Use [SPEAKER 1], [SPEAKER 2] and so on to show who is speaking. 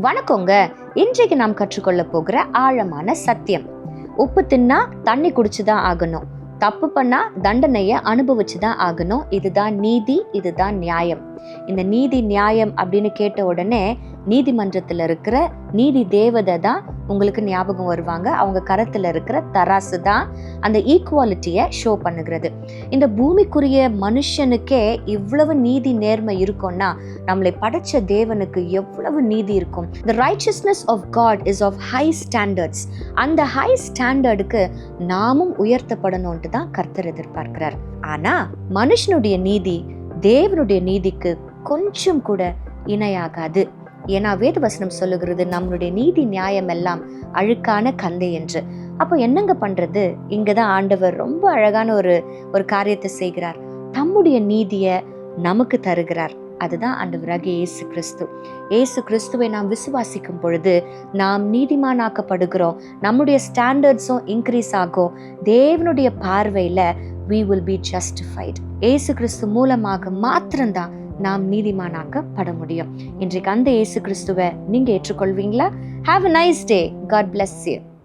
[SPEAKER 1] வணக்கங்க. இன்றைக்கு நாம் கற்றுக்கொள்ள போகிற ஆழமான சத்தியம். உப்பு தின்னா தண்ணி குடிச்சுதான் ஆகணும், தப்பு பண்ணா தண்டனைய அனுபவிச்சுதான் ஆகணும். இதுதான் நீதி, இதுதான் நியாயம். இந்த நீதி நியாயம் அப்படின்னு கேட்ட உடனே நீதிமன்றத்துல இருக்கிற நீதி தேவதை தான் உங்களுக்கு ஞாபகம் வருவாங்க. அவங்க கரத்துல இருக்கிற தராசு தான் அந்த ஈக்குவாலிட்டியை ஷோ பண்ணுகிறது. இந்த பூமிக்குரிய மனுஷனுக்கே இவ்வளவு நீதி நேர்மை இருக்கும்னா நம்மளை படைச்ச தேவனுக்கு எவ்வளவு நீதி இருக்கும். The righteousness of God is of high standards. அந்த ஹை ஸ்டாண்டர்டுக்கு நாமும் உயர்த்தப்படணும்ட்டு தான் கர்த்தர் எதிர்பார்க்கிறார். ஆனா மனுஷனுடைய நீதி தேவனுடைய நீதிக்கு கொஞ்சம் கூட இணையாகாது. ஏன்னா வேதவசனம் சொல்லுகிறது நம்மளுடைய நீதி நியாயம் எல்லாம் அழுக்கான கந்தை என்று. அப்போ என்னங்க பண்றது? இங்கதான் ஆண்டவர் ரொம்ப அழகான ஒரு காரியத்தை செய்கிறார். தம்முடைய நீதியை நமக்கு தருகிறார். அதுதான் ஆண்டவராகிய இயேசு கிறிஸ்து. இயேசு கிறிஸ்துவை நாம் விசுவாசிக்கும் பொழுது நாம் நீதிமானாக்கப்படுகிறோம். நம்முடைய ஸ்டாண்டர்ட்ஸும் இன்க்ரீஸ் ஆகும். தேவனுடைய பார்வையில we will be justified. இயேசு கிறிஸ்து மூலமாக மாத்திரம்தான் நாம் நீதிமானாக்கப்பட முடியும். இன்றைக்கு அந்த இயேசு கிறிஸ்துவை நீங்க ஏற்றுக்கொள்வீங்களா? Have a nice day. God bless you.